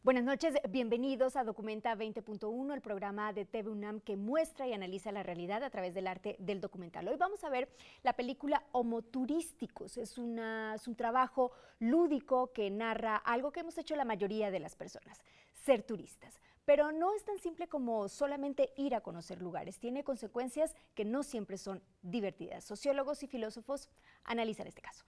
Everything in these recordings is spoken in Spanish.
Buenas noches, bienvenidos a Documenta 20.1, el programa de TV UNAM que muestra y analiza la realidad a través del arte del documental. Hoy vamos a ver la película Homoturísticos. Es un trabajo lúdico que narra algo que hemos hecho la mayoría de las personas, ser turistas. Pero no es tan simple como solamente ir a conocer lugares, tiene consecuencias que no siempre son divertidas. Sociólogos y filósofos analizan este caso.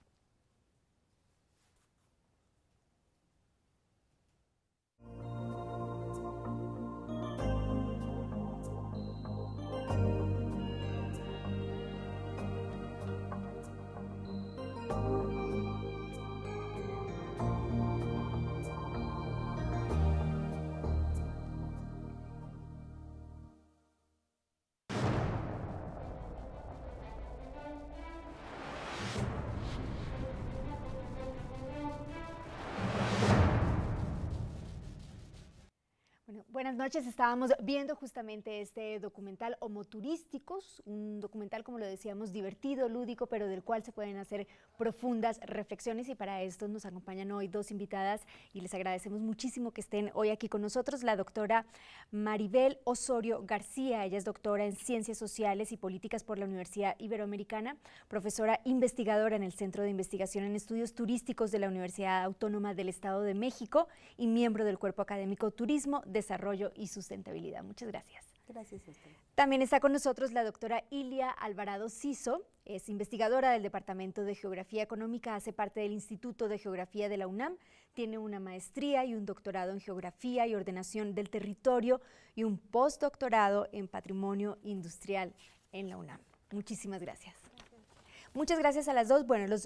Bueno, buenas noches, estábamos viendo justamente este documental Homoturísticos, un documental, como lo decíamos, divertido, lúdico, pero del cual se pueden hacer profundas reflexiones, y para esto nos acompañan hoy dos invitadas y les agradecemos muchísimo que estén hoy aquí con nosotros. La doctora Maribel Osorio García, ella es doctora en Ciencias Sociales y Políticas por la Universidad Iberoamericana, profesora investigadora en el Centro de Investigación en Estudios Turísticos de la Universidad Autónoma del Estado de México y miembro del Cuerpo Académico Turismo, Desarrollo y Sustentabilidad. Muchas gracias. Gracias a usted. También está con nosotros la doctora Ilia Alvarado Ciso, es investigadora del Departamento de Geografía Económica, hace parte del Instituto de Geografía de la UNAM, tiene una maestría y un doctorado en Geografía y Ordenación del Territorio y un postdoctorado en Patrimonio Industrial en la UNAM. Muchísimas gracias. Muchas gracias a las dos. Bueno,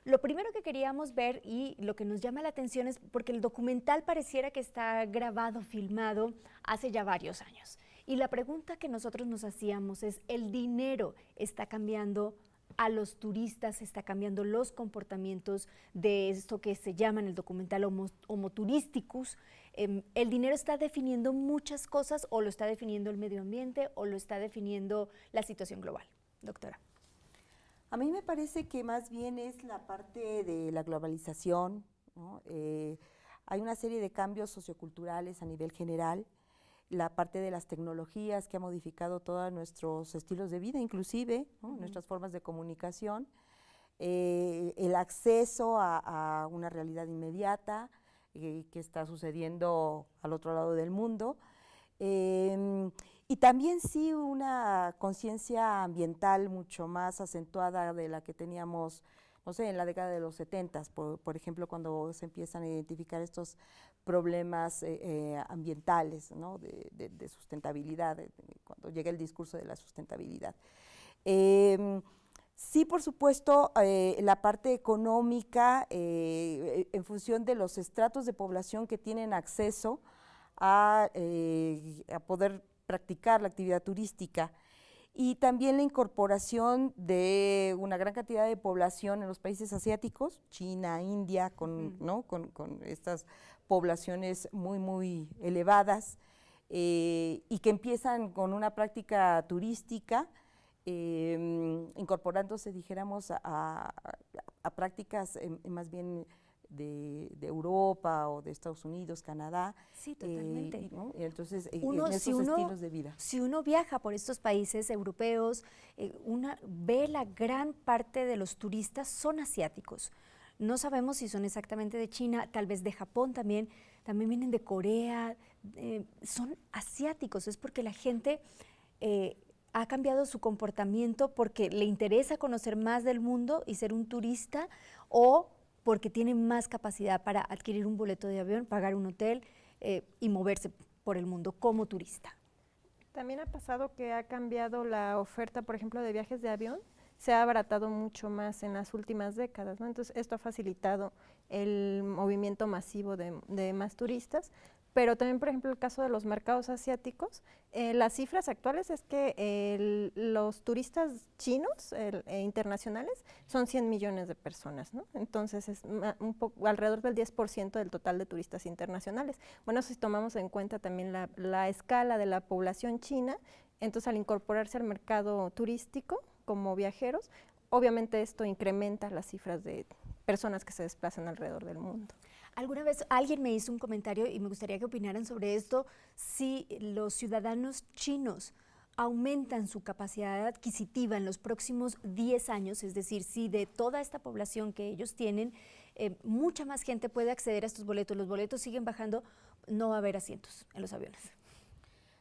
lo primero que queríamos ver y lo que nos llama la atención es porque el documental pareciera que está grabado, filmado hace ya varios años. Y la pregunta que nosotros nos hacíamos es, ¿el dinero está cambiando a los turistas, está cambiando los comportamientos de esto que se llama en el documental homoturísticos? ¿El dinero está definiendo muchas cosas o lo está definiendo el medio ambiente o lo está definiendo la situación global? Doctora. A mí me parece que más bien es la parte de la globalización, ¿no? Hay una serie de cambios socioculturales a nivel general, la parte de las tecnologías que ha modificado todos nuestros estilos de vida, inclusive, ¿no? Nuestras formas de comunicación, el acceso a una realidad inmediata que está sucediendo al otro lado del mundo. Y también sí una conciencia ambiental mucho más acentuada de la que teníamos, no sé, en la década de los 70, por ejemplo, cuando se empiezan a identificar estos problemas ambientales, ¿no? de sustentabilidad, cuando llega el discurso de la sustentabilidad. Sí, por supuesto, la parte económica, en función de los estratos de población que tienen acceso a poder practicar la actividad turística, y también la incorporación de una gran cantidad de población en los países asiáticos, China, India, ¿no? con estas poblaciones muy elevadas, y que empiezan con una práctica turística, incorporándose, dijéramos, a prácticas más bien de Europa o de Estados Unidos, Canadá. Sí, totalmente. ¿No? Entonces, en esos estilos de vida. Si uno viaja por estos países europeos, uno ve la gran parte de los turistas son asiáticos. No sabemos si son exactamente de China, tal vez de Japón también vienen de Corea, son asiáticos, es porque la gente ha cambiado su comportamiento porque le interesa conocer más del mundo y ser un turista, o porque tiene más capacidad para adquirir un boleto de avión, pagar un hotel y moverse por el mundo como turista. También ha pasado que ha cambiado la oferta, por ejemplo, de viajes de avión, se ha abaratado mucho más en las últimas décadas, ¿no? Entonces esto ha facilitado el movimiento masivo de más turistas, pero también, por ejemplo, el caso de los mercados asiáticos, las cifras actuales es que los turistas chinos internacionales son 100 millones de personas, ¿no? Entonces es alrededor del 10% del total de turistas internacionales. Bueno, si tomamos en cuenta también la escala de la población china, entonces al incorporarse al mercado turístico como viajeros, obviamente esto incrementa las cifras de personas que se desplazan alrededor del mundo. Alguna vez alguien me hizo un comentario y me gustaría que opinaran sobre esto, si los ciudadanos chinos aumentan su capacidad adquisitiva en los próximos 10 años, es decir, si de toda esta población que ellos tienen, mucha más gente puede acceder a estos boletos, los boletos siguen bajando, no va a haber asientos en los aviones.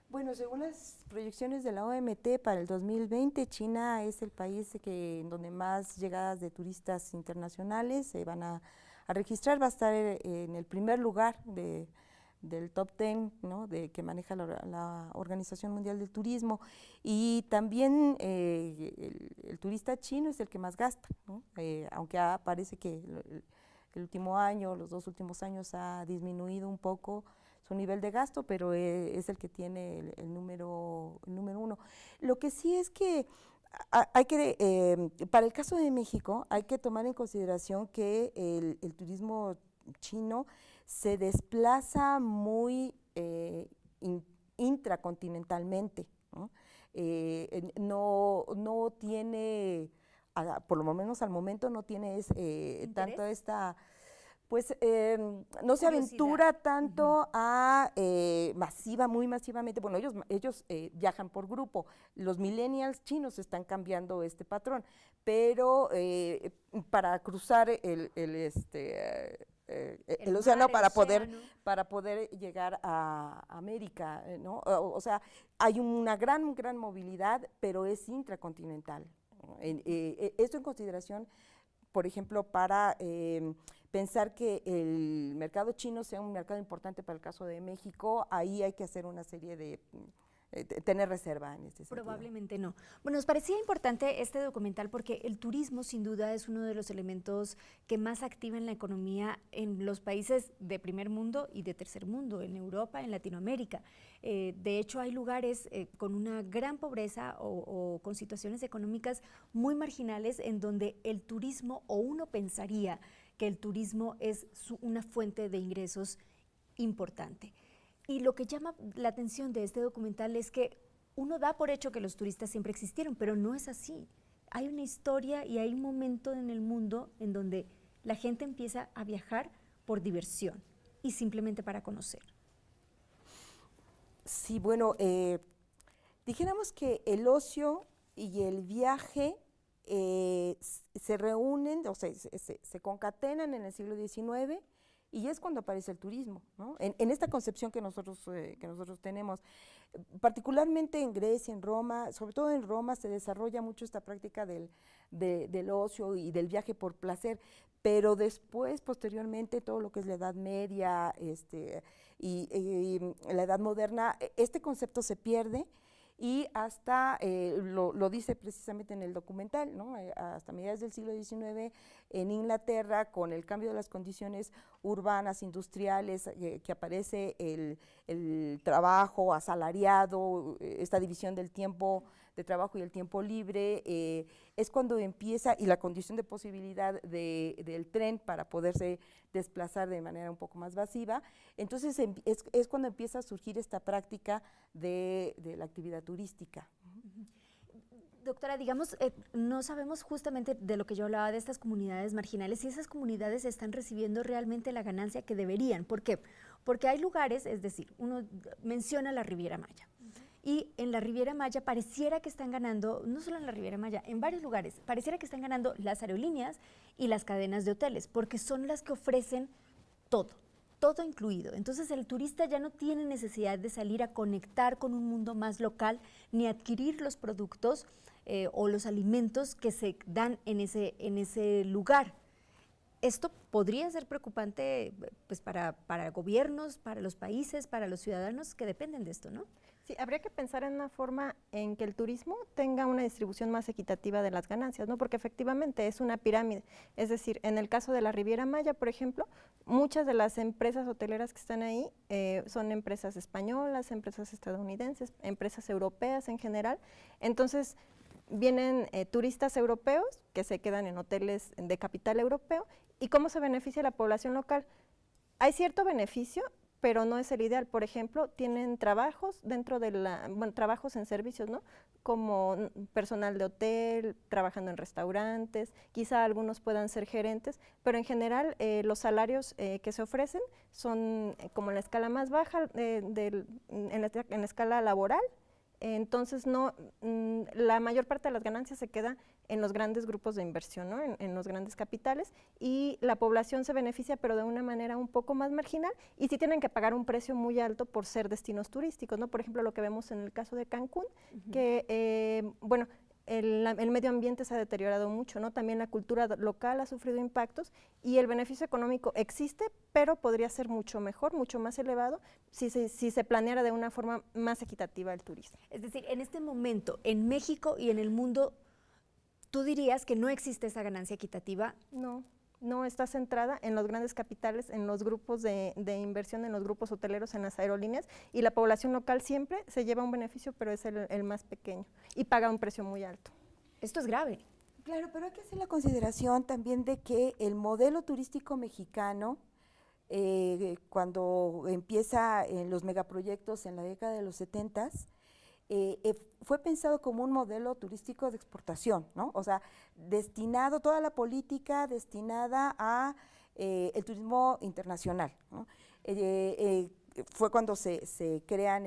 Bueno, según las proyecciones de la OMT para el 2020, China es el país en donde más llegadas de turistas internacionales se van a registrar, va a estar en el primer lugar del top 10, ¿no?, que maneja la Organización Mundial del Turismo, y también el turista chino es el que más gasta, ¿no? Aunque parece que el último año, los 2 últimos años ha disminuido un poco su nivel de gasto, pero es el que tiene el número 1. Lo que sí es que hay que, para el caso de México, hay que tomar en consideración que el turismo chino se desplaza muy intracontinentalmente, ¿no? No tiene, por lo menos al momento, no tiene tanto esta... Pues no se aventura tanto a muy masivamente. Bueno, ellos viajan por grupo. Los millennials chinos están cambiando este patrón, pero para cruzar el océano, para poder llegar a América, ¿no? O sea, hay una gran movilidad, pero es intracontinental. Esto en consideración, por ejemplo, para pensar que el mercado chino sea un mercado importante para el caso de México, ahí hay que hacer una serie de tener reserva en este sentido. Probablemente no. Bueno, nos parecía importante este documental porque el turismo sin duda es uno de los elementos que más activan la economía en los países de primer mundo y de tercer mundo, en Europa, en Latinoamérica. De hecho, hay lugares con una gran pobreza o con situaciones económicas muy marginales en donde el turismo, o uno pensaría que el turismo es una fuente de ingresos importante. Y lo que llama la atención de este documental es que uno da por hecho que los turistas siempre existieron, pero no es así. Hay una historia y hay un momento en el mundo en donde la gente empieza a viajar por diversión y simplemente para conocer. Sí, bueno, dijéramos que el ocio y el viaje se reúnen, o sea, se concatenan en el siglo XIX, y es cuando aparece el turismo, ¿no? En esta concepción que nosotros tenemos, particularmente en Grecia, en Roma, sobre todo en Roma se desarrolla mucho esta práctica del ocio y del viaje por placer, pero después, posteriormente, todo lo que es la Edad Media y la Edad Moderna, este concepto se pierde. Y hasta, lo dice precisamente en el documental, ¿no? Hasta mediados del siglo XIX, en Inglaterra, con el cambio de las condiciones urbanas, industriales, que aparece el trabajo asalariado, esta división del tiempo de trabajo y el tiempo libre, es cuando empieza, y la condición de posibilidad del tren para poderse desplazar de manera un poco más masiva, entonces es cuando empieza a surgir esta práctica de la actividad turística. Doctora, digamos, no sabemos justamente de lo que yo hablaba de estas comunidades marginales, si esas comunidades están recibiendo realmente la ganancia que deberían. ¿Por qué? Porque hay lugares, es decir, uno menciona la Riviera Maya, y en la Riviera Maya pareciera que están ganando, no solo en la Riviera Maya, en varios lugares, pareciera que están ganando las aerolíneas y las cadenas de hoteles, porque son las que ofrecen todo incluido. Entonces el turista ya no tiene necesidad de salir a conectar con un mundo más local, ni adquirir los productos o los alimentos que se dan en ese lugar. Esto podría ser preocupante pues, para gobiernos, para los países, para los ciudadanos que dependen de esto, ¿no? Sí, habría que pensar en una forma en que el turismo tenga una distribución más equitativa de las ganancias, ¿no? Porque efectivamente es una pirámide. Es decir, en el caso de la Riviera Maya, por ejemplo, muchas de las empresas hoteleras que están ahí son empresas españolas, empresas estadounidenses, empresas europeas en general. Entonces, vienen turistas europeos que se quedan en hoteles de capital europeo. ¿Y cómo se beneficia la población local? Hay cierto beneficio, pero no es el ideal. Por ejemplo, tienen trabajos dentro de trabajos en servicios, ¿no? Como personal de hotel, trabajando en restaurantes, quizá algunos puedan ser gerentes, pero en general los salarios que se ofrecen son como en la escala más baja, en la escala laboral. Entonces, la mayor parte de las ganancias se queda en los grandes grupos de inversión, ¿no? En los grandes capitales, y la población se beneficia, pero de una manera un poco más marginal, y sí tienen que pagar un precio muy alto por ser destinos turísticos, ¿no? Por ejemplo, lo que vemos en el caso de Cancún, que, bueno, el medio ambiente se ha deteriorado mucho, ¿no? También la cultura local ha sufrido impactos y el beneficio económico existe, pero podría ser mucho mejor, mucho más elevado si se planeara de una forma más equitativa el turismo. Es decir, en este momento, en México y en el mundo, ¿tú dirías que no existe esa ganancia equitativa? No está centrada en los grandes capitales, en los grupos de inversión, en los grupos hoteleros, en las aerolíneas, y la población local siempre se lleva un beneficio, pero es el más pequeño y paga un precio muy alto. Esto es grave. Claro, pero hay que hacer la consideración también de que el modelo turístico mexicano, cuando empieza en los megaproyectos en la década de los 70s, fue pensado como un modelo turístico de exportación, ¿no? O sea, destinado, toda la política destinada a el turismo internacional, ¿no? Fue cuando se crean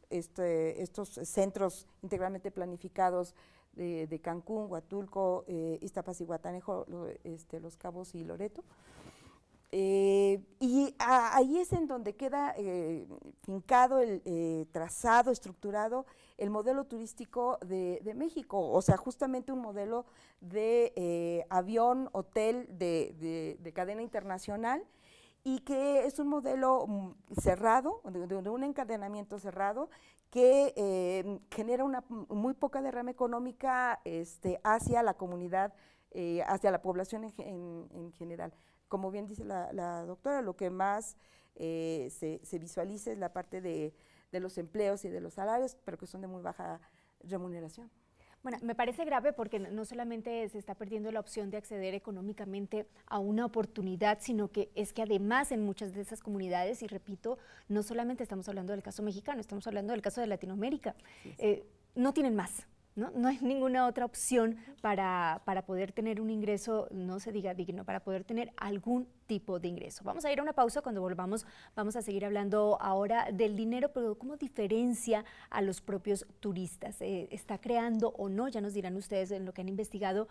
estos centros integralmente planificados de Cancún, Huatulco, Iztapas y Guatanejo, Los Cabos y Loreto. Y ahí es en donde queda fincado, trazado, estructurado el modelo turístico de México, o sea, justamente un modelo de avión, hotel de cadena internacional, y que es un modelo cerrado, de un encadenamiento cerrado, que genera una muy poca derrama económica hacia la comunidad, hacia la población en general. Como bien dice la doctora, lo que más se visualiza es la parte de los empleos y de los salarios, pero que son de muy baja remuneración. Bueno, me parece grave porque no solamente se está perdiendo la opción de acceder económicamente a una oportunidad, sino que es que además en muchas de esas comunidades, y repito, no solamente estamos hablando del caso mexicano, estamos hablando del caso de Latinoamérica, sí. No tienen más. No hay ninguna otra opción para poder tener un ingreso, no se diga digno, para poder tener algún tipo de ingreso. Vamos a ir a una pausa. Cuando volvamos vamos a seguir hablando ahora del dinero, pero cómo diferencia a los propios turistas. ¿Está creando o no? Ya nos dirán ustedes en lo que han investigado,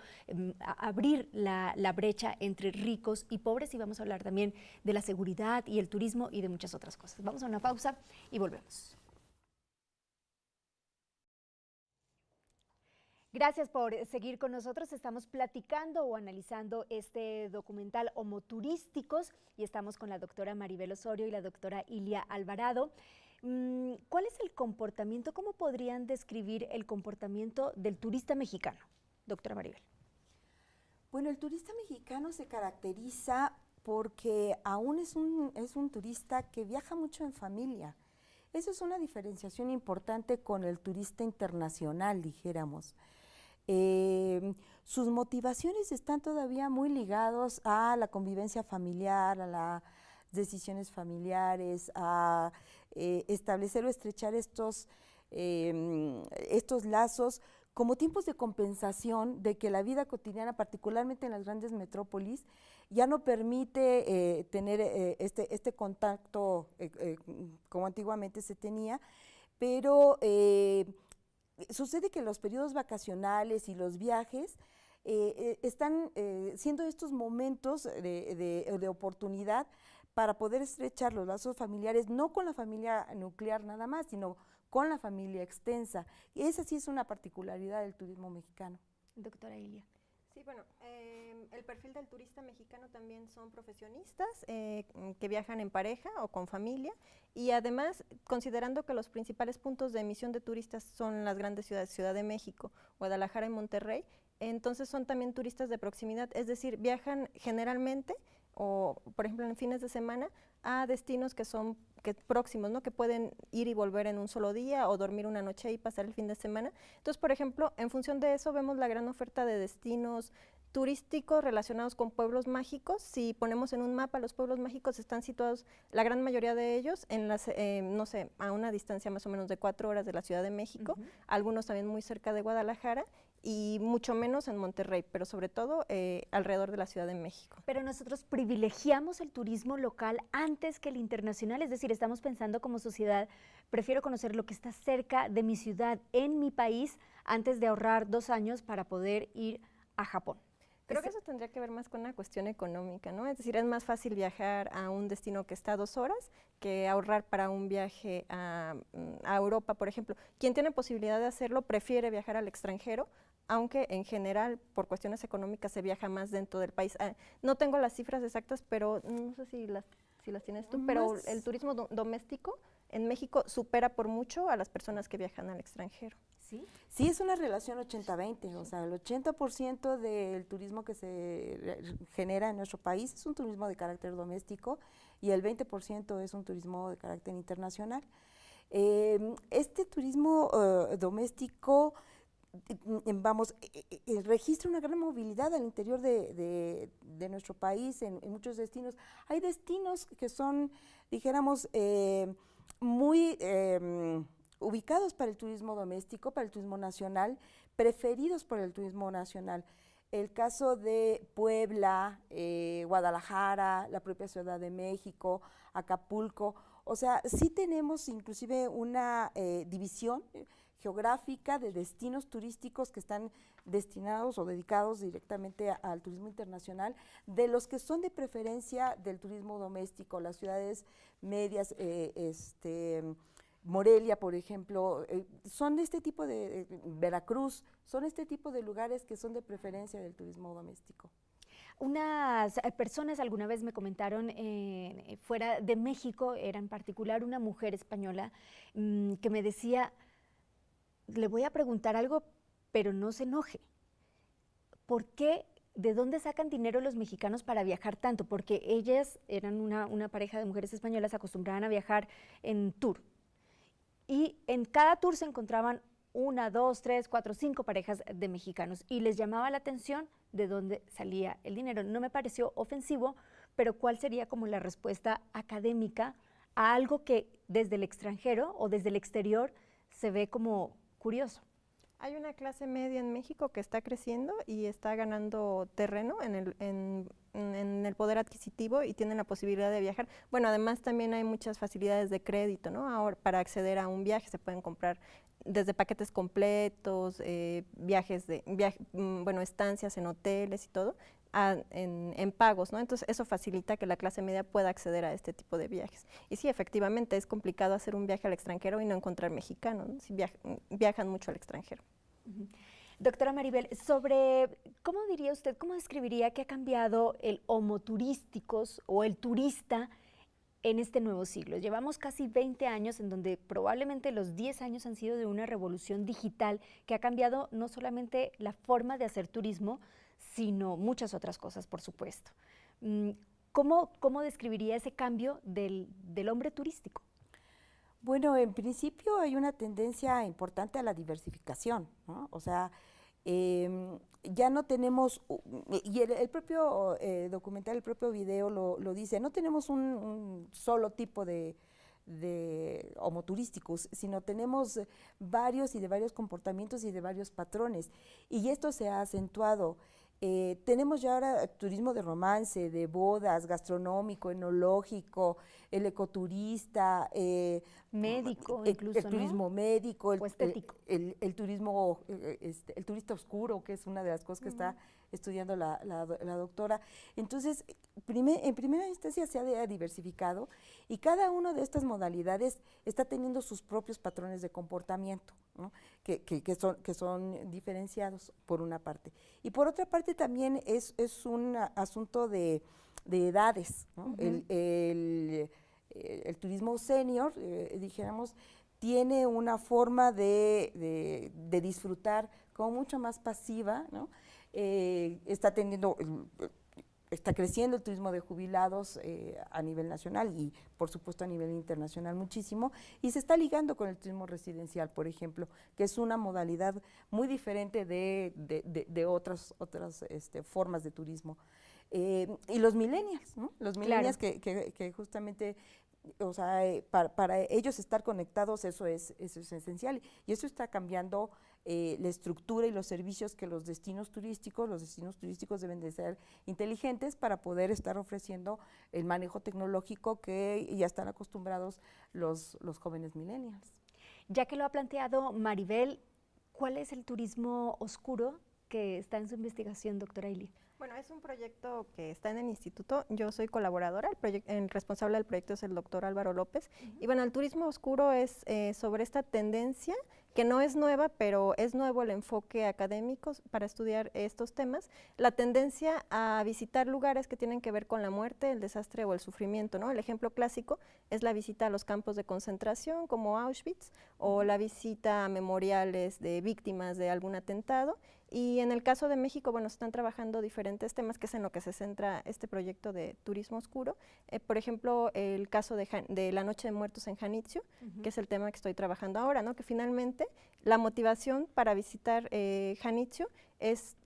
abrir la brecha entre ricos y pobres, y vamos a hablar también de la seguridad y el turismo y de muchas otras cosas. Vamos a una pausa y volvemos. Gracias por seguir con nosotros. Estamos platicando o analizando este documental Homoturísticos y estamos con la doctora Maribel Osorio y la doctora Ilia Alvarado. ¿Cuál es el comportamiento? ¿Cómo podrían describir el comportamiento del turista mexicano, doctora Maribel? Bueno, el turista mexicano se caracteriza porque aún es un turista que viaja mucho en familia. Eso es una diferenciación importante con el turista internacional, dijéramos. Sus motivaciones están todavía muy ligados a la convivencia familiar, a las decisiones familiares, a establecer o estrechar estos lazos como tiempos de compensación de que la vida cotidiana, particularmente en las grandes metrópolis, ya no permite tener este contacto como antiguamente se tenía, pero sucede que los periodos vacacionales y los viajes están siendo estos momentos de oportunidad para poder estrechar los lazos familiares, no con la familia nuclear nada más, sino con la familia extensa. Y esa sí es una particularidad del turismo mexicano. Doctora Ilia. Sí, bueno, el perfil del turista mexicano también son profesionistas que viajan en pareja o con familia, y además, considerando que los principales puntos de emisión de turistas son las grandes ciudades, Ciudad de México, Guadalajara y Monterrey, entonces son también turistas de proximidad, es decir, viajan generalmente o, por ejemplo, en fines de semana a destinos que son próximos, ¿no? Que pueden ir y volver en un solo día o dormir una noche y pasar el fin de semana. Entonces, por ejemplo, en función de eso vemos la gran oferta de destinos turísticos relacionados con pueblos mágicos. Si ponemos en un mapa, los pueblos mágicos están situados, la gran mayoría de ellos, en las, no sé, a una distancia más o menos de 4 horas de la Ciudad de México, algunos también muy cerca de Guadalajara, y mucho menos en Monterrey, pero sobre todo alrededor de la Ciudad de México. Pero nosotros privilegiamos el turismo local antes que el internacional, es decir, estamos pensando como sociedad, prefiero conocer lo que está cerca de mi ciudad, en mi país, antes de ahorrar 2 años para poder ir a Japón. Creo que eso tendría que ver más con una cuestión económica, ¿no? Es decir, es más fácil viajar a un destino que está a 2 horas que ahorrar para un viaje a Europa, por ejemplo. Quien tiene posibilidad de hacerlo prefiere viajar al extranjero, aunque en general por cuestiones económicas se viaja más dentro del país. No tengo las cifras exactas, pero no sé si las tienes tú, pero el turismo doméstico en México supera por mucho a las personas que viajan al extranjero. ¿Sí? Sí, es una relación 80-20, o sea, el 80% del turismo que se genera en nuestro país es un turismo de carácter doméstico y el 20% es un turismo de carácter internacional. Este turismo doméstico, registra una gran movilidad al interior de nuestro país en muchos destinos. Hay destinos que son, dijéramos, muy ubicados para el turismo doméstico, para el turismo nacional, preferidos por el turismo nacional. El caso de Puebla, Guadalajara, la propia Ciudad de México, Acapulco, o sea, sí tenemos inclusive una división geográfica de destinos turísticos que están destinados o dedicados directamente al turismo internacional, de los que son de preferencia del turismo doméstico, las ciudades medias, Morelia, por ejemplo, son de este tipo de, Veracruz, son este tipo de lugares que son de preferencia del turismo doméstico. Unas personas alguna vez me comentaron fuera de México, era en particular una mujer española, que me decía, le voy a preguntar algo, pero no se enoje. ¿Por qué? ¿De dónde sacan dinero los mexicanos para viajar tanto? Porque ellas eran una pareja de mujeres españolas, acostumbraban a viajar en tour. Y en cada tour se encontraban 1, 2, 3, 4, 5 parejas de mexicanos y les llamaba la atención de dónde salía el dinero. No me pareció ofensivo, pero ¿cuál sería como la respuesta académica a algo que desde el extranjero o desde el exterior se ve como curioso? Hay una clase media en México que está creciendo y está ganando terreno en el poder adquisitivo y tienen la posibilidad de viajar. Bueno, además también hay muchas facilidades de crédito, ¿no? Ahora, para acceder a un viaje se pueden comprar desde paquetes completos, estancias en hoteles y todo, en pagos, ¿no? Entonces eso facilita que la clase media pueda acceder a este tipo de viajes. Y sí, efectivamente es complicado hacer un viaje al extranjero y no encontrar mexicanos, ¿no? Si viajan mucho al extranjero. Doctora Maribel, ¿cómo diría usted, cómo describiría que ha cambiado el homo turísticos o el turista en este nuevo siglo? Llevamos casi 20 años en donde probablemente los 10 años han sido de una revolución digital que ha cambiado no solamente la forma de hacer turismo, sino muchas otras cosas, por supuesto. ¿Cómo describiría ese cambio del hombre turístico? Bueno, en principio hay una tendencia importante a la diversificación, ¿no? O sea, ya no tenemos, y el propio documental, el propio video lo dice, no tenemos un solo tipo de homoturísticos, sino tenemos varios y de varios comportamientos y de varios patrones, y esto se ha acentuado. Tenemos ya ahora turismo de romance, de bodas, gastronómico, enológico, el ecoturista, médico, incluso, el turismo, ¿no? Médico, o estético. El turismo, el turista oscuro, que es una de las cosas que está estudiando la doctora. Entonces, en primera instancia se ha diversificado y cada una de estas modalidades está teniendo sus propios patrones de comportamiento, ¿no? que son diferenciados por una parte. Y por otra parte también es un asunto de edades, ¿no? El turismo senior, dijéramos, tiene una forma de disfrutar como mucho más pasiva, ¿no? Está teniendo está creciendo el turismo de jubilados a nivel nacional y por supuesto a nivel internacional muchísimo, y se está ligando con el turismo residencial, por ejemplo, que es una modalidad muy diferente de otras formas de turismo. Y los millennials, ¿no? Los millennials que justamente, o sea, para ellos estar conectados, eso es esencial, y eso está cambiando la estructura y los servicios que los destinos turísticos deben de ser inteligentes para poder estar ofreciendo el manejo tecnológico que ya están acostumbrados los jóvenes millennials. Ya que lo ha planteado Maribel, ¿cuál es el turismo oscuro que está en su investigación, doctora Ilia? Bueno, es un proyecto que está en el instituto, yo soy colaboradora, el responsable del proyecto es el doctor Álvaro López, y bueno, el turismo oscuro es sobre esta tendencia que no es nueva, pero es nuevo el enfoque académico para estudiar estos temas, la tendencia a visitar lugares que tienen que ver con la muerte, el desastre o el sufrimiento, ¿no? El ejemplo clásico es la visita a los campos de concentración como Auschwitz o la visita a memoriales de víctimas de algún atentado. Y en el caso de México, bueno, se están trabajando diferentes temas, que es en lo que se centra este proyecto de turismo oscuro. Por ejemplo, el caso de la Noche de Muertos en Janitzio, que es el tema que estoy trabajando ahora, ¿no? Que finalmente la motivación para visitar Janitzio es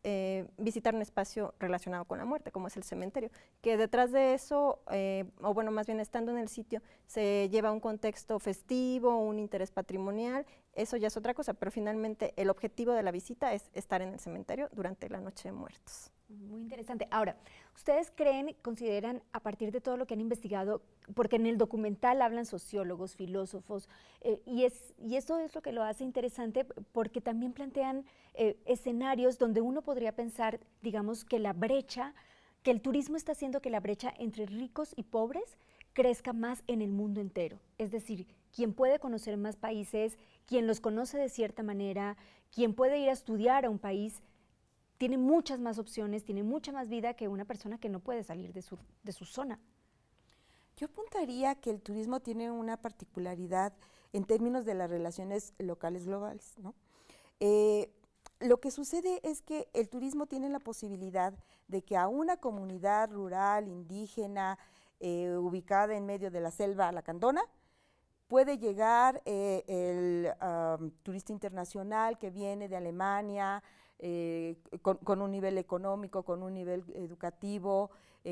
visitar un espacio relacionado con la muerte, como es el cementerio, que detrás de eso, o bueno, más bien estando en el sitio, se lleva un contexto festivo, un interés patrimonial, eso ya es otra cosa, pero finalmente el objetivo de la visita es estar en el cementerio durante la Noche de Muertos. Muy interesante. Ahora, ¿ustedes creen, consideran, a partir de todo lo que han investigado, porque en el documental hablan sociólogos, filósofos, y eso es lo que lo hace interesante, porque también plantean escenarios donde uno podría pensar, digamos, que que el turismo está haciendo que la brecha entre ricos y pobres crezca más en el mundo entero? Es decir, quien puede conocer más países, quien los conoce de cierta manera, quien puede ir a estudiar a un país, tiene muchas más opciones, tiene mucha más vida que una persona que no puede salir de su zona. Yo apuntaría que el turismo tiene una particularidad en términos de las relaciones locales globales, ¿no? Lo que sucede es que el turismo tiene la posibilidad de que a una comunidad rural, indígena, ubicada en medio de la selva lacandona, puede llegar el turista internacional que viene de Alemania, con un nivel económico, con un nivel educativo,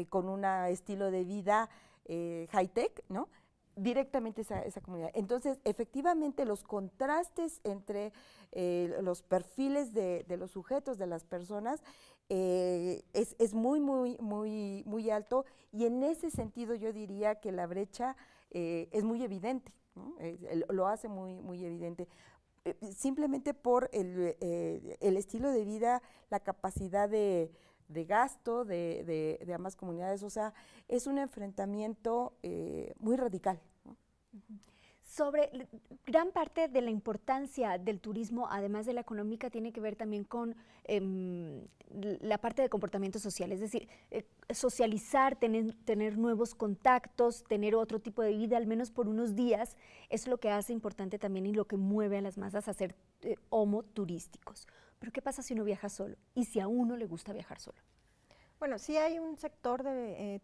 con un estilo de vida high-tech, ¿no? Directamente esa comunidad. Entonces, efectivamente, los contrastes entre los perfiles de los sujetos, de las personas, es muy alto, y en ese sentido yo diría que la brecha es muy evidente, ¿no? Lo hace muy evidente. Simplemente por el estilo de vida, la capacidad de gasto de ambas comunidades, o sea, es un enfrentamiento muy radical, ¿no? Sobre gran parte de la importancia del turismo, además de la económica, tiene que ver también con la parte de comportamiento social, es decir, socializar, tener nuevos contactos, tener otro tipo de vida, al menos por unos días, es lo que hace importante también y lo que mueve a las masas a ser homo turísticos. Pero ¿qué pasa si uno viaja solo? ¿Y si a uno le gusta viajar solo? Bueno, sí hay un sector de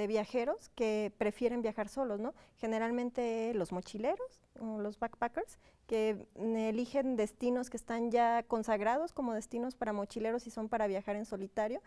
viajeros que prefieren viajar solos, ¿no? Generalmente los mochileros o los backpackers que eligen destinos que están ya consagrados como destinos para mochileros y son para viajar en solitario.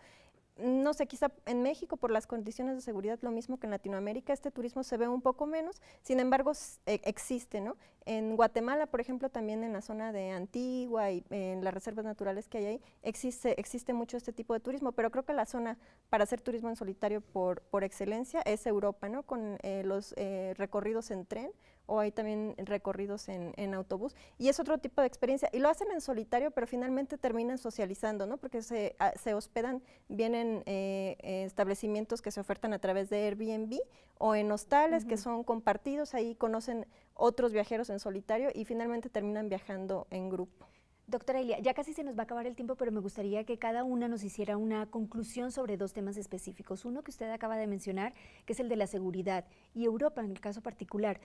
No sé, quizá en México por las condiciones de seguridad, lo mismo que en Latinoamérica, este turismo se ve un poco menos, sin embargo existe, ¿no? En Guatemala, por ejemplo, también en la zona de Antigua y en las reservas naturales que hay ahí, existe mucho este tipo de turismo, pero creo que la zona para hacer turismo en solitario por excelencia es Europa, ¿no? Con los recorridos en tren, o hay también recorridos en autobús, y es otro tipo de experiencia, y lo hacen en solitario, pero finalmente terminan socializando, ¿no? Porque se hospedan bien en establecimientos que se ofertan a través de Airbnb, o en hostales que son compartidos, ahí conocen otros viajeros en solitario, y finalmente terminan viajando en grupo. Doctora Ilia, ya casi se nos va a acabar el tiempo, pero me gustaría que cada una nos hiciera una conclusión sobre dos temas específicos. Uno que usted acaba de mencionar, que es el de la seguridad, y Europa en el caso particular.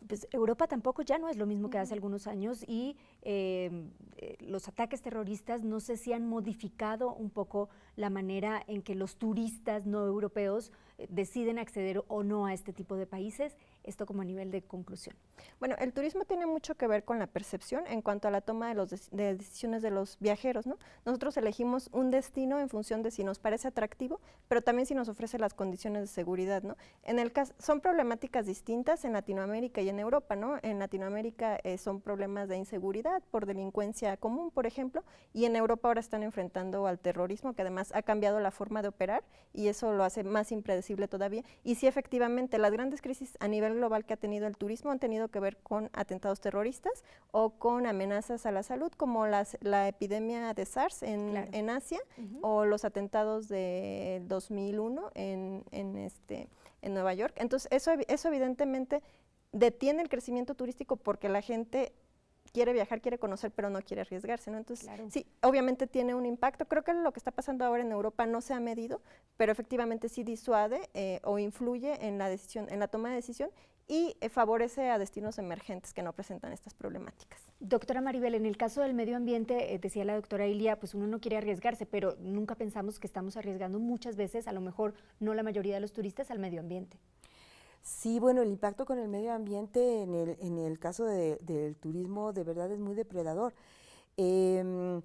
Pues Europa tampoco ya no es lo mismo que hace algunos años y los ataques terroristas no sé si han modificado un poco la manera en que los turistas no europeos deciden acceder o no a este tipo de países. Esto como a nivel de conclusión. Bueno, el turismo tiene mucho que ver con la percepción en cuanto a la toma de decisiones de los viajeros, ¿no? Nosotros elegimos un destino en función de si nos parece atractivo, pero también si nos ofrece las condiciones de seguridad, ¿no? En el caso, son problemáticas distintas en Latinoamérica y en Europa, ¿no? En Latinoamérica son problemas de inseguridad por delincuencia común, por ejemplo, y en Europa ahora están enfrentando al terrorismo, que además ha cambiado la forma de operar y eso lo hace más impredecible todavía. Y sí, efectivamente, las grandes crisis a nivel global que ha tenido el turismo han tenido que ver con atentados terroristas o con amenazas a la salud, como la epidemia de SARS en Asia, o los atentados de 2001 en Nueva York. Entonces, eso evidentemente detiene el crecimiento turístico porque la gente quiere viajar, quiere conocer, pero no quiere arriesgarse, ¿no? Entonces, sí, obviamente tiene un impacto. Creo que lo que está pasando ahora en Europa no se ha medido, pero efectivamente sí disuade o influye en la decisión, en la toma de decisión y favorece a destinos emergentes que no presentan estas problemáticas. Doctora Maribel, en el caso del medio ambiente, decía la doctora Ilia, pues uno no quiere arriesgarse, pero nunca pensamos que estamos arriesgando muchas veces, a lo mejor no la mayoría de los turistas, al medio ambiente. Sí, bueno, el impacto con el medio ambiente en el caso del turismo de verdad es muy depredador. En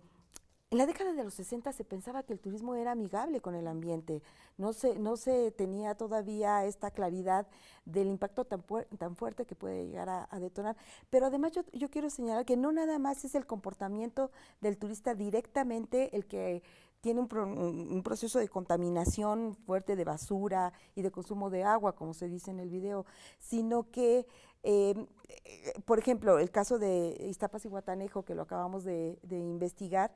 la década de los 60 se pensaba que el turismo era amigable con el ambiente, no se tenía todavía esta claridad del impacto tan fuerte que puede llegar a detonar, pero además yo quiero señalar que no nada más es el comportamiento del turista directamente el que tiene un proceso de contaminación fuerte de basura y de consumo de agua, como se dice en el video, sino que, por ejemplo, el caso de Iztapas y Guatanejo, que lo acabamos de investigar,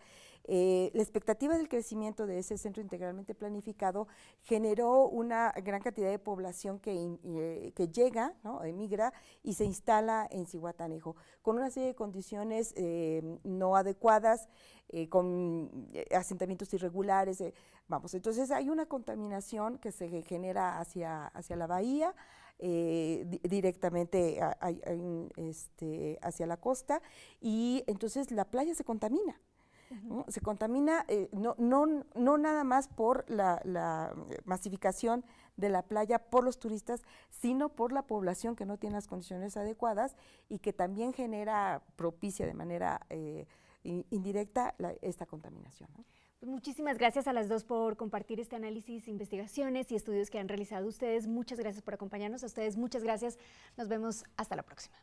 la expectativa del crecimiento de ese centro integralmente planificado generó una gran cantidad de población que llega, ¿no?, emigra y se instala en Zihuatanejo, con una serie de condiciones no adecuadas, con asentamientos irregulares, entonces hay una contaminación que se genera hacia la bahía, directamente hacia la costa, y entonces la playa se contamina. ¿No? Se contamina no nada más por la masificación de la playa por los turistas, sino por la población que no tiene las condiciones adecuadas y que también propicia de manera indirecta esta contaminación, ¿no? Pues muchísimas gracias a las dos por compartir este análisis, investigaciones y estudios que han realizado ustedes. Muchas gracias por acompañarnos. A ustedes muchas gracias. Nos vemos hasta la próxima.